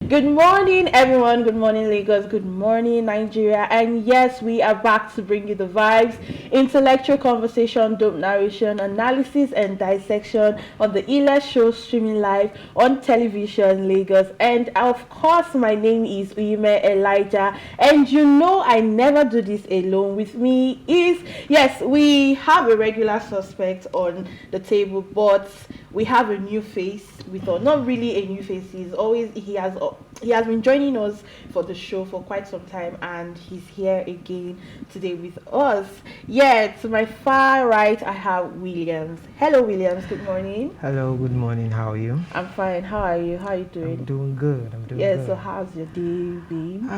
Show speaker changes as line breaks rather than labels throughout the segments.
Good morning, everyone. Good morning, Lagos. Good morning, Nigeria. And yes, we are back to bring you the vibes, intellectual conversation, dope narration, analysis, and dissection on the Ila show streaming live on television, Lagos. And of course, my name is Uyime Elijah. And you know, I never do this alone. With me is, yes, we have a regular suspect on the table, but we have a new face with us. Not really a new face. He has been joining us for the show for quite some time, and he's here again today with us. Yeah, to my far right I have Williams. Hello, Williams. Good morning.
Hello, good morning. How are you?
I'm fine. How are you? How are you doing?
I'm doing good. Good.
Yeah. So how's your day been?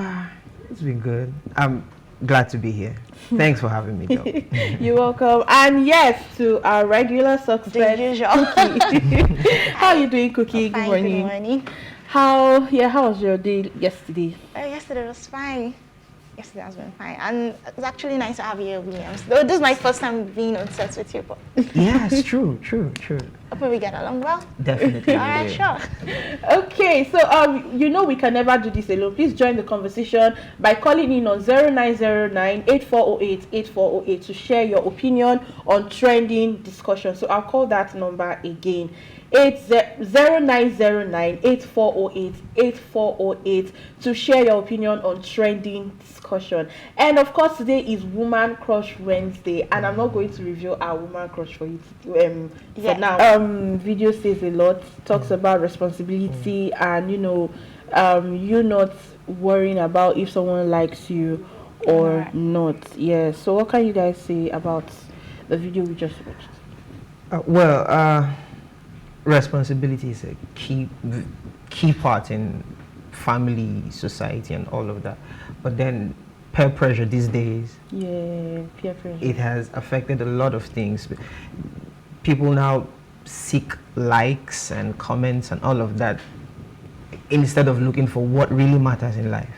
It's been good. I'm glad to be here. Thanks for having me, though.
You're welcome. And yes, to our regular suspect,
the usual.
Cookie. How are you doing, Cookie?
Fine,
good morning.
Good morning.
How was your day yesterday?
Yesterday was fine. Yesterday has been fine, and it's actually nice to have you, Williams. Though this is my first time being on set with you, but
yeah, it's true.
Hopefully we get along well.
Definitely.
All right, sure.
Okay, so you know we can never do this alone. Please join the conversation by calling in on 0909-8408-8408 to share your opinion on trending discussion. So I'll call that number again. It's 0909-8408-8408 to share your opinion on trending discussion. And of course, today is Woman Crush Wednesday, and I'm not going to reveal our Woman Crush for you for now. Video says a lot, talks about responsibility and you not worrying about if someone likes you or not. Yeah. So what can you guys say about the video we just watched?
Responsibility is a key part in family, society, and all of that. But then peer pressure these days,
peer pressure,
it has affected a lot of things. People now seek likes and comments and all of that instead of looking for what really matters in life,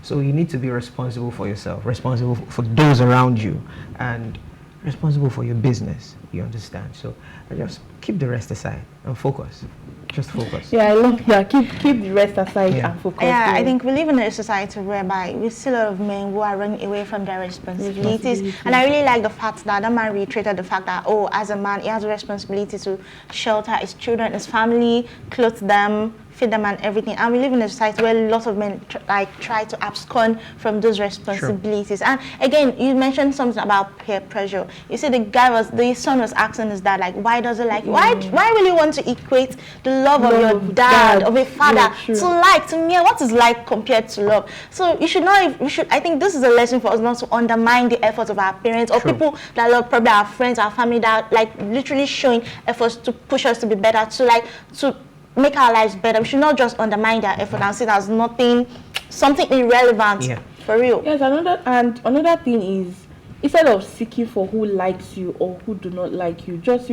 So you need to be responsible for yourself, responsible for those around you, and responsible for your business. You understand? So I just keep the rest aside and focus. Just focus.
Yeah, I love that. Keep the rest aside and focus.
Yeah, I think we live in a society whereby we see a lot of men who are running away from their responsibilities. And I really like the fact that man reiterated the fact that, as a man, he has a responsibility to shelter his children, his family, clothe them, feed them and everything. And we live in a society where lots of men try to abscond from those responsibilities. Sure. And again, you mentioned something about peer pressure. You see, the son was asking his dad, like, why does he like you? Why will you want to equate the love of your dad, of a father, to me? What is like compared to love? So I think this is a lesson for us not to undermine the efforts of our parents or people that love, probably our friends, our family, that literally showing efforts to push us to be better, to make our lives better. We should not just undermine their effort and see that as something irrelevant. For real.
Yes, another thing is, instead of seeking for who likes you or who do not like you, just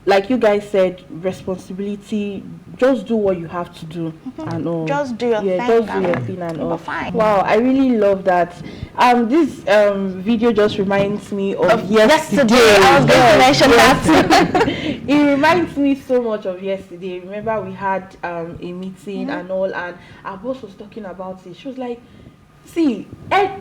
like you guys said, responsibility, just do what you have to do and all.
Just do your thing.
Just do your thing and all.
Fine.
Wow, I really love that. This video just reminds me of yesterday.
I was going to mention that.
It reminds me so much of yesterday. Remember we had a meeting and all, and our boss was talking about it. She was like, see,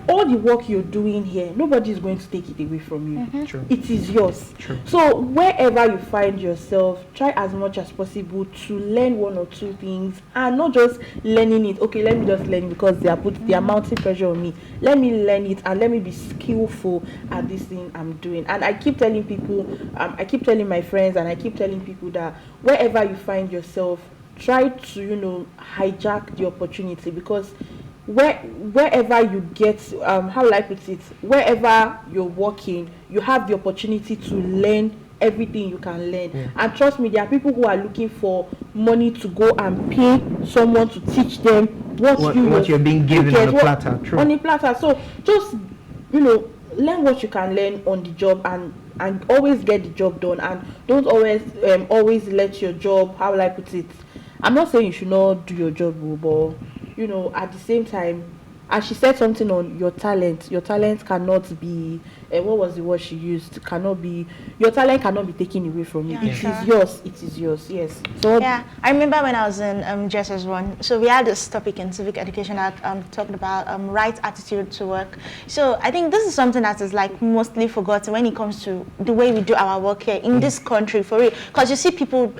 all the work you're doing here, nobody is going to take it away from you.
True.
It is yours.
True.
So wherever you find yourself, try as much as possible to learn one or two things, and not just learning it. Okay, let me just learn it because they are mounting pressure on me. Let me learn it and let me be skillful at this thing I'm doing. And I keep telling people, I keep telling my friends, and I keep telling people that wherever you find yourself, try to hijack the opportunity, because wherever you get, how will I put it, wherever you're working, you have the opportunity to learn everything you can learn. And trust me, there are people who are looking for money to go and pay someone to teach them what
you're being given on a platter. True.
On a platter. So just learn what you can learn on the job, and always get the job done, and don't always let your job, how will I put it, I'm not saying you should not do your job, but at the same time, as she said something on your talent cannot be what was the word she used? Cannot be, your talent cannot be taken away from you.
Yeah,
It
sure.
is yours. It is yours. Yes. So
Yeah, I remember when I was in JSS1, so we had this topic in civic education that talked about right attitude to work. So I think this is something that is like mostly forgotten when it comes to the way we do our work here in this country, for real. Because you see people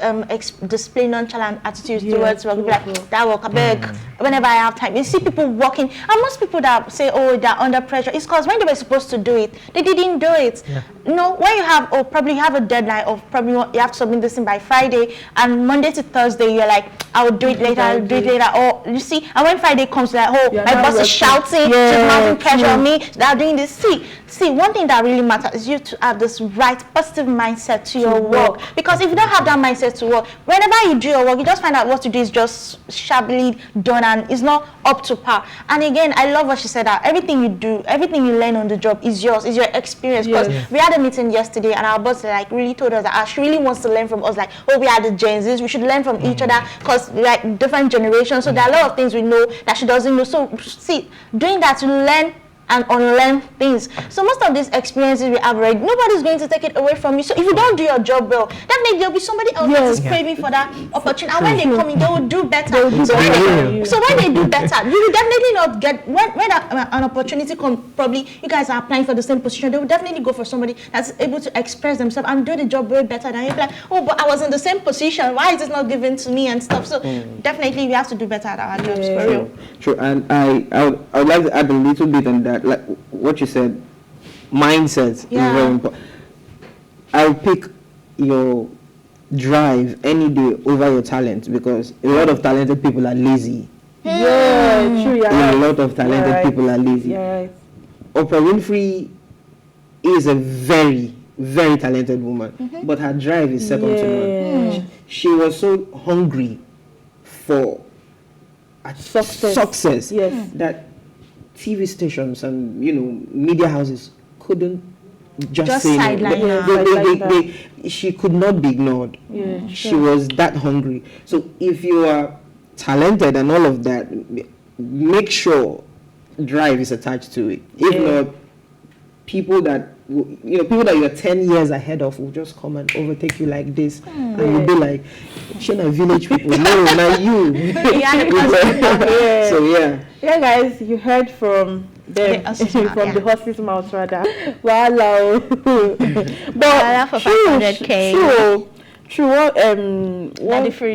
display nonchalant attitudes towards work, like that work, I beg, whenever I have time. You see people working, and most people that say, oh, they're under pressure, it's because when they were supposed to do it, they didn't do it.
Yeah.
No, when you have, or probably you have a deadline of probably you have to submit this thing by Friday, and Monday to Thursday you're like, I will do it later, I'll do it later. Or you see, and when Friday comes, like, oh, my boss is shouting, she's mounting pressure on me, they're doing this. See, one thing that really matters is you to have this right positive mindset to your work. Because if you don't have that mindset to work, whenever you do your work, you just find out what to do is just shabbily done and it's not up to par. And again, I love what she said, that everything you do, everything you learn on the job is yours, is your experience. Because we had a meeting yesterday and our boss like really told us that she really wants to learn from us, like, oh, we are the Gen Zs, we should learn from each other because we're like different generations. So there are a lot of things we know that she doesn't know. So see, doing that, you learn and unlearn things. So most of these experiences we have already, nobody's going to take it away from you. So if you don't do your job well, definitely there'll be somebody else that is craving for that opportunity. And when they come in, they will do better. So when they do better, you will definitely not get, when an opportunity comes, probably you guys are applying for the same position, they will definitely go for somebody that's able to express themselves and do the job way better than you'll be like, oh, but I was in the same position, why is it not given to me and stuff? So definitely we have to do better at our jobs, for real.
True, and I would like to add a little bit on that, like what you said, mindset is very important. I'll pick your drive any day over your talent, because a lot of talented people are lazy.
Yeah, true.
A lot of talented people are lazy.
Yeah, right.
Oprah Winfrey is a very, very talented woman, but her drive is second to none. She was so hungry for success that TV stations and media houses couldn't just say
sideline
no. She could not be ignored. She was that hungry. So if you are talented and all of that, make sure drive is attached to it. If not, people that you're 10 years ahead of will just come and overtake you like this, and you'll be like, "Shana village people, no, not you." So
yeah, guys, you heard from them, from the horse's mouth rather. Wow. But
for 500K.
True. What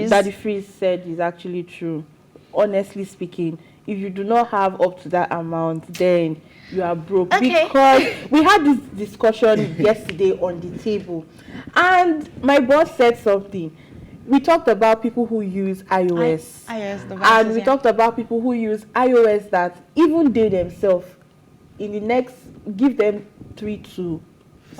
Daddy
Freeze said is actually true. Honestly speaking, if you do not have up to that amount, then you are broke. Because we had this discussion yesterday on the table, and my boss said something. We talked about people who use iOS,
devices,
and we talked about people who use iOS that even they themselves, in the next, give them 3 to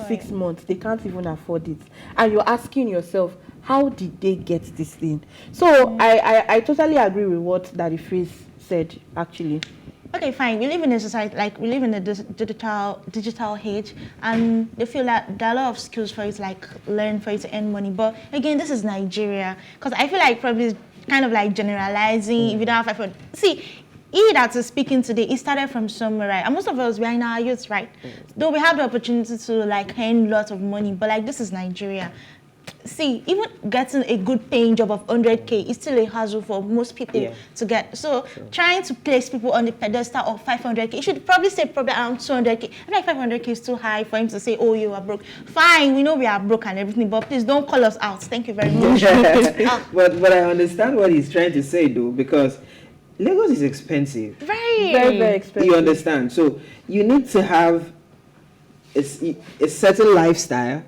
6 months, they can't even afford it. And you're asking yourself, how did they get this thing? So I totally agree with what Daddy Freeze said, actually.
Okay, fine. We live in a society, like we live in a digital age, and they feel that there are a lot of skills for you to like learn, for you to earn money. But again, this is Nigeria, because I feel like probably it's kind of like generalizing. If you don't have 500, see, he that is speaking today, it started from somewhere, right? And most of us, we are in our youth, right? Though we have the opportunity to like earn lots of money, but like this is Nigeria. See, even getting a good paying job of 100K is still a hassle for most people to get. So trying to place people on the pedestal of 500K, you should probably say probably around 200K. I feel like 500K is too high for him to say, oh, you are broke. Fine, we know we are broke and everything, but please don't call us out. Thank you very much.
But I understand what he's trying to say, though, because Lagos is expensive.
Very,
very expensive.
You understand? So you need to have a certain lifestyle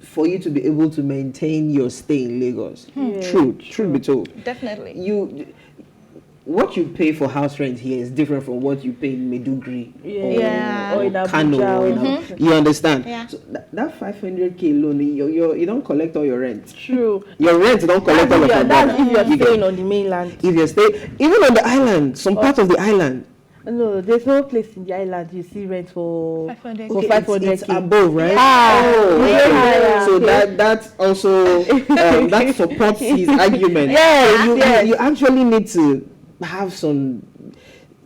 for you to be able to maintain your stay in Lagos. True be told.
Definitely.
What you pay for house rent here is different from what you pay in Medugri or
in
Kano. You understand?
Yeah.
So that 500K loan, you don't collect all your rent.
True.
Your rent don't collect all of your
That's if you're staying on the mainland.
If you stay, even on the island, some part of the island.
No, there's no place in the island you see rent for 500K.
It's above, right? So that also that supports his argument. So you actually need to have some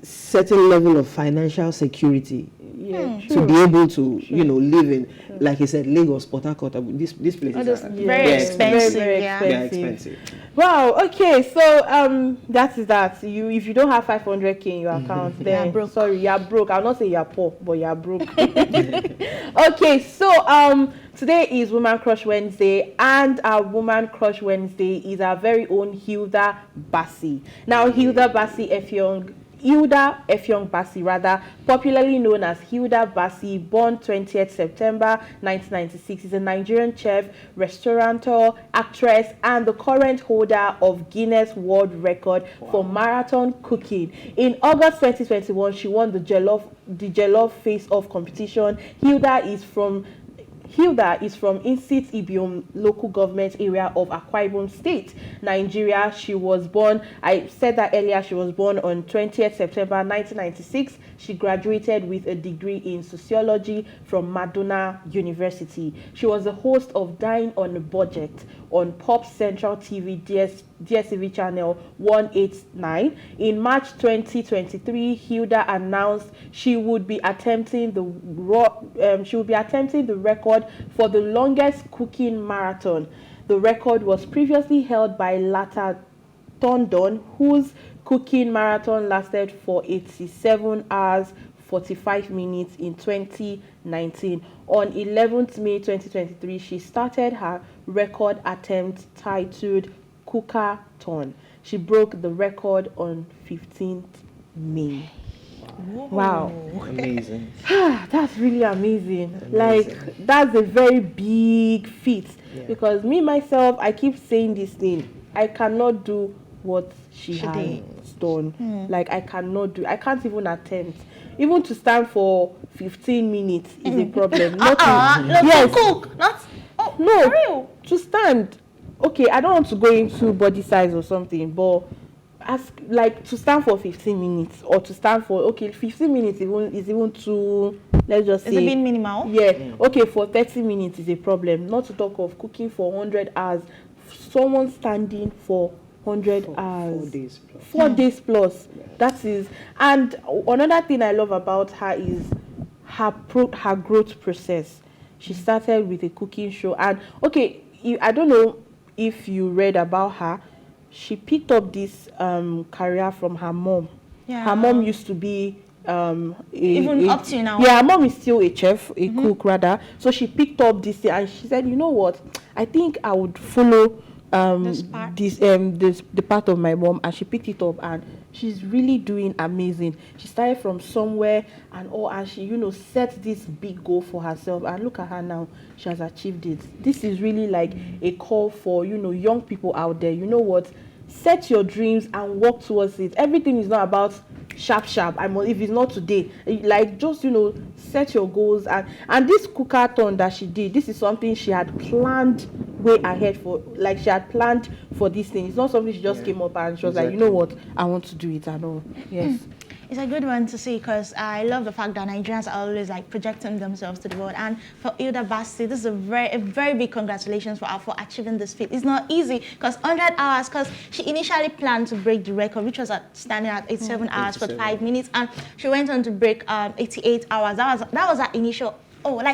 certain level of financial security to be able to, live in, like he said, Lagos, Port Harcourt. These places are
very expensive.
Very
Yeah.
They're expensive.
Wow. Okay. So that is that. If you don't have 500K in your account, then
broke.
sorry, you're broke. I'll not say you're poor, but you're broke. Okay. So today is Woman Crush Wednesday, and our Woman Crush Wednesday is our very own Hilda Baci. Now, Hilda Effiong Baci, rather, popularly known as Hilda Baci, born 20th September 1996, is a Nigerian chef, restaurateur, actress, and the current holder of Guinness World Record for marathon cooking. In August 2021, she won the Jollof Face-Off competition. Hilda is from Insit Ibiom local government area of Akwa Ibom State, Nigeria. She was born, I said that earlier, she was born on 20th September 1996. She graduated with a degree in sociology from Madonna University. She was the host of Dine on a Budget on Pop Central TV DSTV channel 189. In March 2023, Hilda announced she would be attempting the record for the longest cooking marathon. The record was previously held by Lata Tondon, whose cooking marathon lasted for 87 hours 45 minutes in 2019. On 11th May 2023, she started her record attempt titled Cookathon. She broke the record on 15th May. Wow.
Amazing.
That's really amazing. Like, that's a very big feat. Because me, myself, I keep saying this thing. I cannot do what she has done. Like, I can't even attempt. Even to stand for 15 minutes is a problem. Not
to cook.
No, to stand. Okay, I don't want to go into body size or something, but to stand for 15 minutes or to stand for 15 minutes is even too, let's just say,
is it being minimal?
Okay, for 30 minutes is a problem, not to talk of cooking for 100 hours. Someone standing for 100 hours, 4 days plus. That is, and another thing I love about her is her growth process. She started with a cooking show, and I don't know if you read about her. She picked up this career from her mom. Her mom used to be
even up to now.
Yeah, her mom is still a chef, a cook rather. So she picked up this thing, and she said, you know what? I think I would follow the part of my mom, and she picked it up, and she's really doing amazing. She started from somewhere and she set this big goal for herself, and look at her now. She has achieved it. This is really like a call for young people out there. You know what? Set your dreams and work towards it. Everything is not about sharp. If it's not today, like, just set your goals. And this cookathon that she did, this is something she had planned way ahead for. Like, she had planned for this thing. It's not something she just came up and she was like, you know what, I want to do it and all. Yes.
It's a good one to see, because I love the fact that Nigerians are always like projecting themselves to the world. And for Hilda Baci, this is a very big congratulations for her for achieving this feat. It's not easy, because 100 hours, because she initially planned to break the record, which was standing at 87 hours for 5 minutes, and she went on to break 88 hours. That was her initial.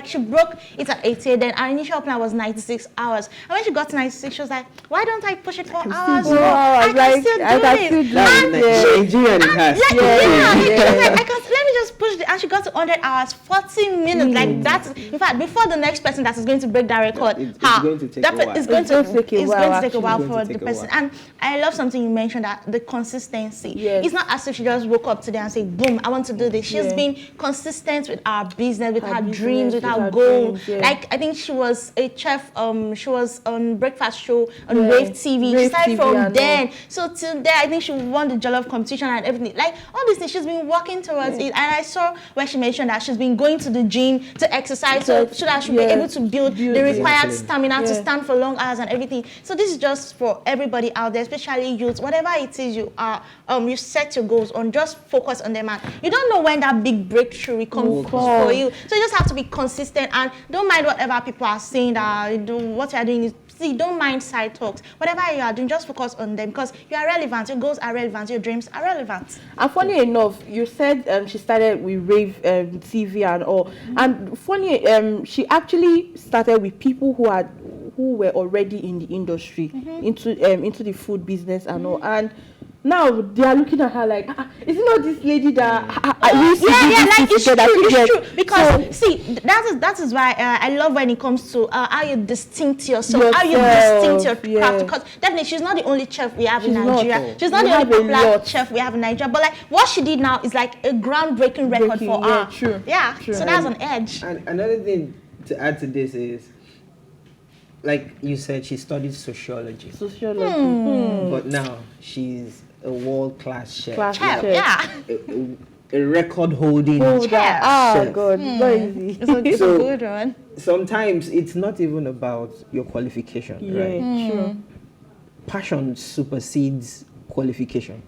She broke it at 88, then our initial plan was 96 hours. And when she got to 96, she was like, why don't I push it for hours more? I can still do it.
Nigerian it has.
Let me just push it. And she got to 100 hours, 40 minutes. Like, that's, in fact, before the next person that is going to break that record,
it's going to take a while.
It's going to take a while for the person. And I love something you mentioned, that the consistency. It's not as if she just woke up today and said, boom, I want to do this. She's been consistent with our business, with her dreams, with her goals. Like, I think she was a chef. She was on breakfast show on Wave TV. She started from then. So till there, I think she won the Jollof competition and everything. Like, all these things, she's been working towards it. And I saw where she mentioned that she's been going to the gym to exercise so that she'll be able to build the required stamina to stand for long hours and everything. So this is just for everybody out there, especially youth. Whatever it is you are, you set your goals on, just focus on them. And you don't know when that big breakthrough will come for you. So you just have to be consistent, and don't mind whatever people are saying, that what you are doing is see, don't mind side talks. Whatever you are doing, just focus on them because you are relevant. Your goals are relevant. Your dreams are relevant.
And funny enough, you said she started with rave TV and all. And funny, she actually started with people who were already in the industry, into the food business and all. And now they are looking at her like, is it not this lady that
it's true. Because see, that is why I love when it comes to how you distinct yourself, how you distinct your craft. Because definitely she's not the only chef we have in Nigeria. She's not the only popular chef we have in Nigeria. But like what she did now is like a groundbreaking record for her.
True.
Yeah, true. So that's an edge.
And another thing to add to this is, like you said, she studied sociology. But now she's a world-class chef.
Yeah.
A record-holding chef.
Oh, God. Very easy.
It's a good one.
Sometimes it's not even about your qualification, right?
Sure.
Passion supersedes qualification.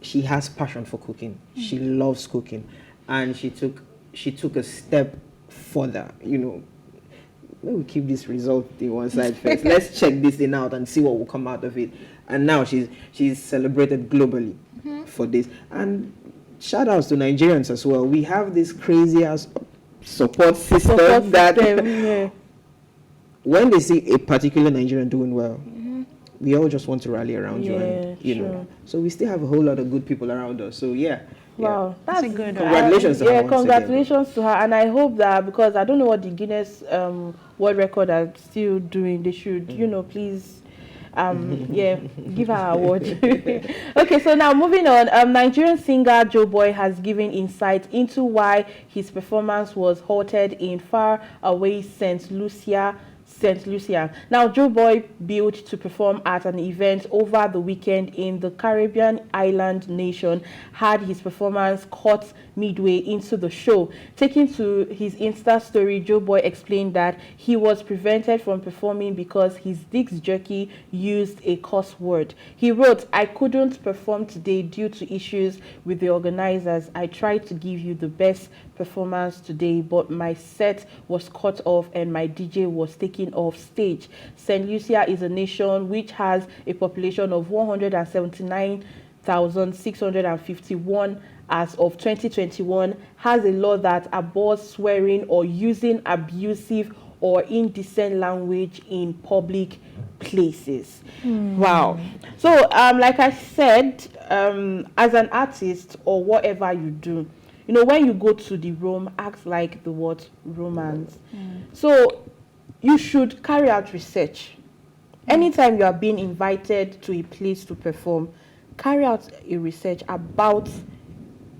She has passion for cooking. She loves cooking. And she took a step further, you know. Let me keep this result in one side first. Let's check this thing out and see what will come out of it. And now she's celebrated globally for this. And shout outs to Nigerians as well. We have this crazy ass support system that when they see a particular Nigerian doing well, we all just want to rally around you, and you know. So we still have a whole lot of good people around us. So
wow, that's
a good one.
Congratulations to her.
Yeah, congratulations to her. And I hope that, because I don't know what the Guinness World Record are still doing, they should, you know, please give her an award. Okay, so now moving on. Nigerian singer Joeboy has given insight into why his performance was halted in far away St. Lucia. Now, Joeboy billed to perform at an event over the weekend in the Caribbean island nation had his performance cut midway into the show. Taking to his Insta story, Joeboy explained that he was prevented from performing because his disc jockey used a cuss word. He wrote, "I couldn't perform today due to issues with the organizers. I tried to give you the best performance today, but my set was cut off and my DJ was taken off stage." St. Lucia is a nation which has a population of 179,651 as of 2021, has a law that abhors swearing or using abusive or indecent language in public places. Wow. So like I said, as an artist or whatever you do, you know, when you go to the room, act like the word romance. So you should carry out research. Anytime you are being invited to a place to perform, carry out a research about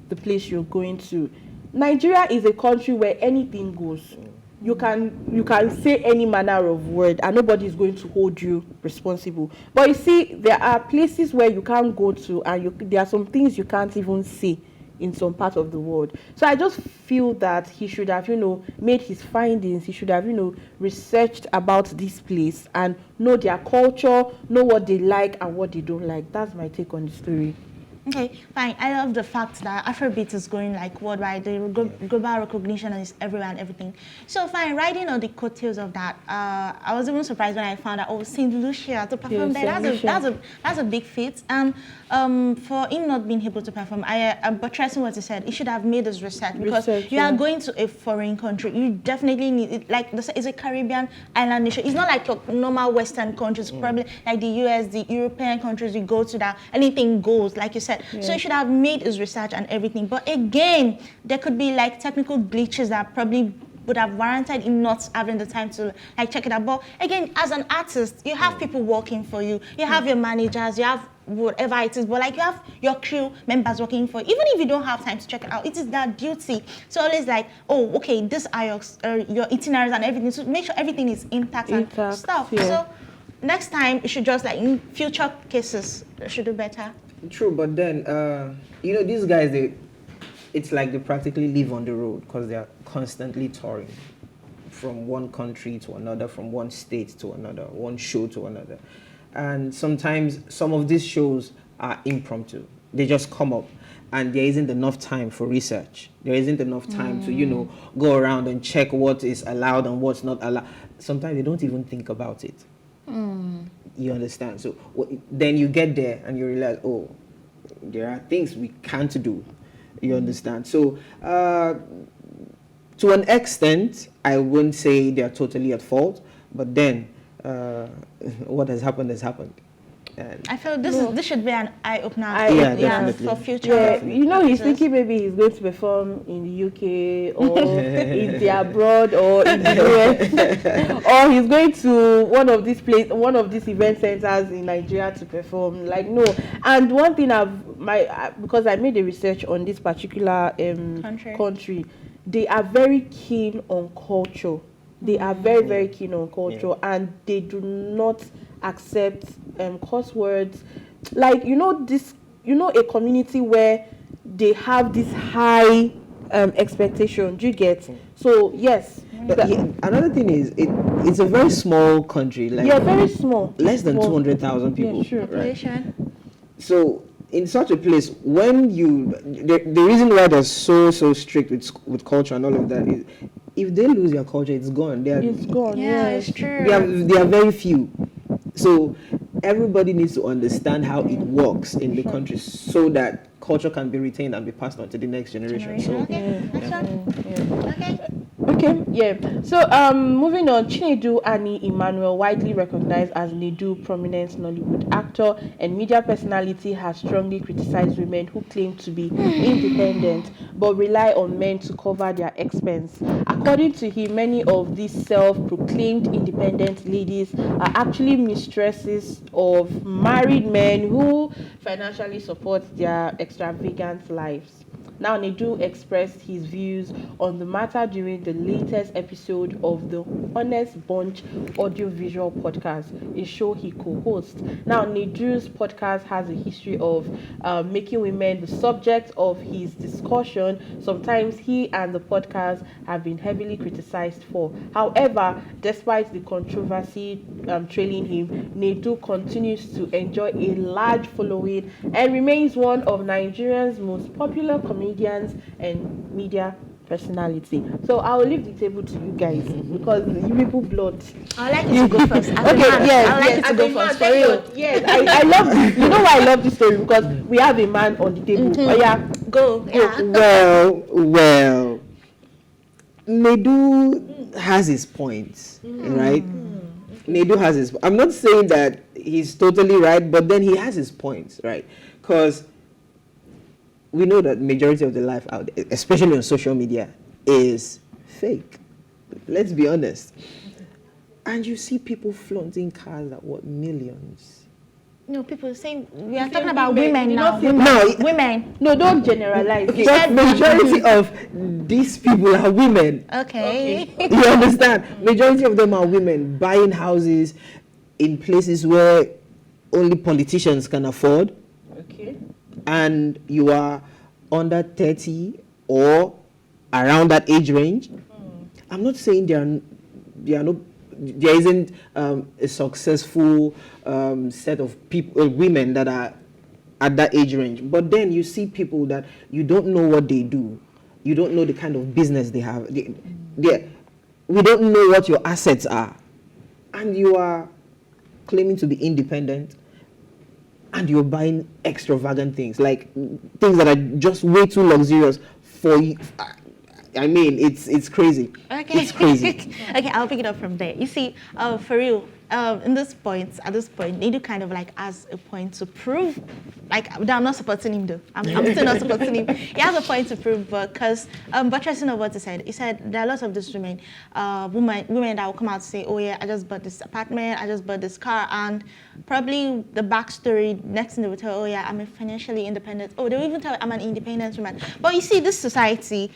the place you're going to. Nigeria is a country where anything goes. You can say any manner of word and nobody is going to hold you responsible. But you see, there are places where you can't go to, and there are some things you can't even say in some part of the world. So I just feel that he should have, you know, made his findings. He should have, you know, researched about this place and know their culture, know what they like and what they don't like. That's my take on the story.
Okay, fine. I love the fact that Afrobeat is going like worldwide. The global recognition is everywhere and everything. So fine, riding on the coattails of that, I was even surprised when I found out, St. Lucia to perform there. That's a big feat. And for him not being able to perform, I'm buttressing what he said. He should have made his research because you are going to a foreign country. You definitely need it. Like it's a Caribbean island nation. It's not like your normal Western countries. Probably like the US, the European countries. You go to that, anything goes. Like you said. So he should have made his research and everything. But again, there could be like technical glitches that probably would have warranted him not having the time to like check it out. But again, as an artist, you have people working for you. You have your managers, you have whatever it is, but like you have your crew members working for you. Even if you don't have time to check it out, it is their duty. So always like, oh, okay, this are your itineraries and everything. So make sure everything is intact and stuff. Yeah. So next time, you should just like in future cases, you should do better.
True, but then, you know, these guys, it's like they practically live on the road because they are constantly touring from one country to another, from one state to another, one show to another. And sometimes some of these shows are impromptu. They just come up and there isn't enough time for research. There isn't enough time to, you know, go around and check what is allowed and what's not allowed. Sometimes they don't even think about it. You understand? So then you get there and you realize, oh, there are things we can't do. You understand? So to an extent, I wouldn't say they are totally at fault, but then what has happened has happened. And
I feel this should be an eye opener.
Yeah, definitely.
For future.
Yeah, you know, he's
actors.
thinking maybe he's going to perform in the UK or in the abroad or in the US, or he's going to one of these event centers in Nigeria to perform. Like, no. And one thing because I made a research on this particular country, they are very keen on culture. They are very, very keen on culture, and they do not accept curse words. Like, a community where they have this high expectation. Do you get? So yes.
But another thing is, it's a very small country. Like,
very small.
Less than 200,000 people.
Yeah, sure.
Right? So in such a place, when the reason why they're so strict with culture and all of that is, if they lose their culture, it's gone.
It's gone.
Yeah, it's true.
They are very few. So everybody needs to understand how it works in the country so that culture can be retained and be passed on to the next generation. So
Okay, yeah. So, moving on, Chinedu Ani Emmanuel, widely recognized as Nedu, prominent Nollywood actor and media personality, has strongly criticized women who claim to be independent but rely on men to cover their expense. According to him, many of these self-proclaimed independent ladies are actually mistresses of married men who financially support their extravagant lives. Now, Nedu expressed his views on the matter during the latest episode of the Honest Bunch audiovisual podcast, a show he co-hosts. Now, Nedu's podcast has a history of making women the subject of his discussion. Sometimes he and the podcast have been heavily criticized for. However, despite the controversy trailing him, Nedu continues to enjoy a large following and remains one of Nigeria's most popular comedians and media personality. So I will leave the table to you guys because you people blood.
I'd like you to go first.
Okay, yes,
I'd like you to go first. For real.
Yes, I love this. You know why I love this story? Because we have a man on the table. Oh yeah,
Go. Yeah.
Well, Nedu has his points, right? Nedu has his. I'm not saying that he's totally right, but then he has his points, right? Because we know that majority of the life out there, especially on social media, is fake. Let's be honest. And you see people flaunting cars that worth millions.
No, people saying we are talking about women now. Women.
No, don't generalize.
Okay, but majority of these people are women.
Okay.
You understand? Majority of them are women buying houses in places where only politicians can afford.
Okay.
And you are under 30 or around that age range. I'm not saying there isn't a successful set of people, women that are at that age range. But then you see people that you don't know what they do. You don't know the kind of business they have. We don't know what your assets are. And you are claiming to be independent. And you're buying extravagant things, like things that are just way too luxurious for you. I mean, it's crazy.
Okay.
It's crazy.
Okay, I'll pick it up from there. You see, for real, at this point, Nedu kind of like has a point to prove. Like, I'm not supporting him though. I'm still not supporting him. He has a point to prove, because buttressing of what he said there are lots of these women that will come out and say, oh yeah, I just bought this apartment, I just bought this car, and probably the backstory, next thing they will tell, oh yeah, I'm a financially independent. Oh, they will even tell I'm an independent woman. But you see, this society,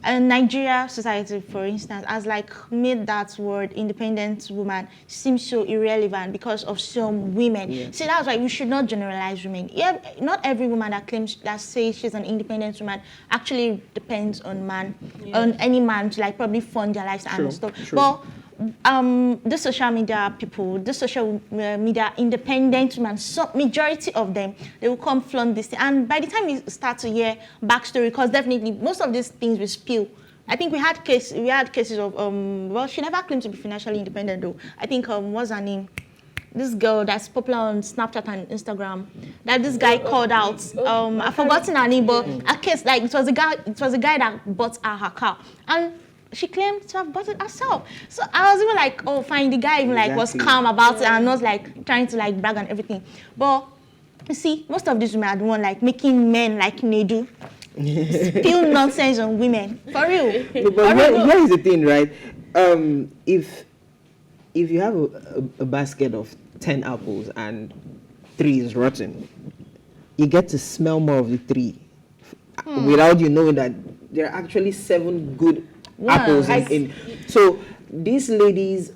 Nigeria society, for instance, has like made that word independent woman seem so irrelevant because of some women. Yeah. See, that's why we should not generalize women. Yeah, not every woman that says she's an independent woman actually depends on on any man to like probably fund their lives and stuff.
True.
But the social media people, the social media independent women, majority of them, they will come flaunt this thing. And by the time we start to hear backstory, because definitely most of these things will spill. I think we had cases of well, she never claimed to be financially independent though. I think what's her name? this girl that's popular on Snapchat and Instagram, that this guy called out. I've forgotten her name, but a case like it was a guy that bought her car, and she claimed to have bought it herself. So I was even like, oh, fine. The guy even like was calm about it and not like trying to like brag and everything. But you see, most of these women are the one like making men like Nedu spill nonsense on women. For real.
No, but here is the thing, right? If you have a basket of 10 apples and 3 is rotten, you get to smell more of the 3 without you knowing that there are actually 7 good apples in. So these ladies,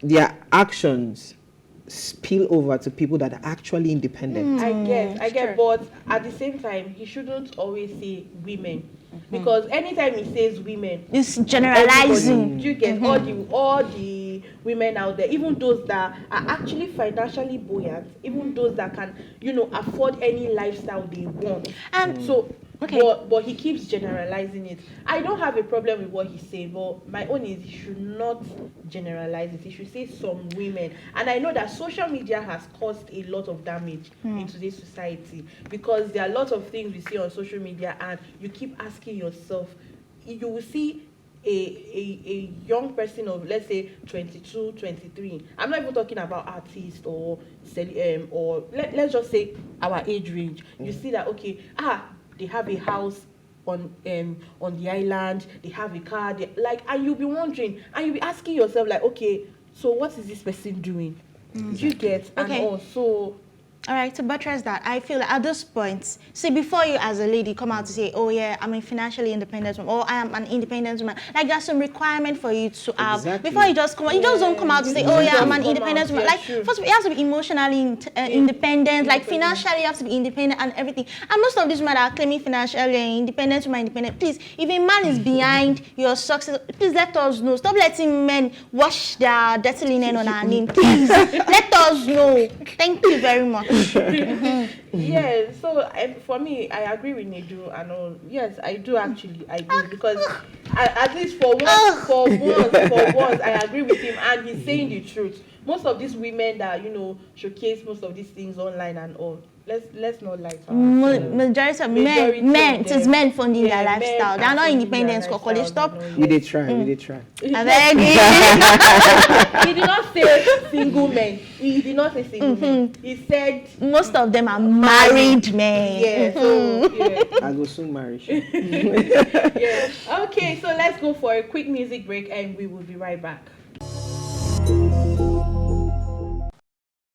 their actions spill over to people that are actually independent.
I get, but at the same time, he shouldn't always say women. Because anytime he says women,
it's generalizing.
You get all the women out there, even those that are actually financially buoyant, even those that can, afford any lifestyle they want. And so, but he keeps generalizing it. I don't have a problem with what he's saying, but my own is he should not generalize it. He should say some women. And I know that social media has caused a lot of damage in today's society, because there are a lot of things we see on social media, and you keep asking yourself, you will see a young person of, let's say, 22, 23. I'm not even talking about artists or let's just say our age range. You see that, they have a house on the island, they have a car, and you'll be wondering, and you'll be asking yourself, like, okay, so what is this person doing? You get, and also.
All right, to buttress that, I feel like at this point, see, before you as a lady come out to say, oh yeah, I'm a financially independent woman, or I am an independent woman, like there's some requirement for you to have. Before you just come out, you just don't come out to say, oh yeah, I'm an independent woman. Like, first of all, you have to be emotionally independent, like financially you have to be independent and everything. And most of these women are claiming financially independent, please, if a man is behind your success, please let us know. Stop letting men wash their dirty linen on our name, please. Let us know. Thank you very much.
Yeah, so for me, I agree with Nedu and all. Yes, I do actually. I do, because at least for once, I agree with him, and he's saying the truth. Most of these women that showcase most of these things online and all. Let's not lie to
majority of men. It is men funding their lifestyle. They are not independent. College stop.
We did try.
I
beg. He did not say single men. He did not say single men. He said
most of them are married men.
Yeah. So
I will soon marry.
Yeah. Okay. So let's go for a quick music break, and we will be right back.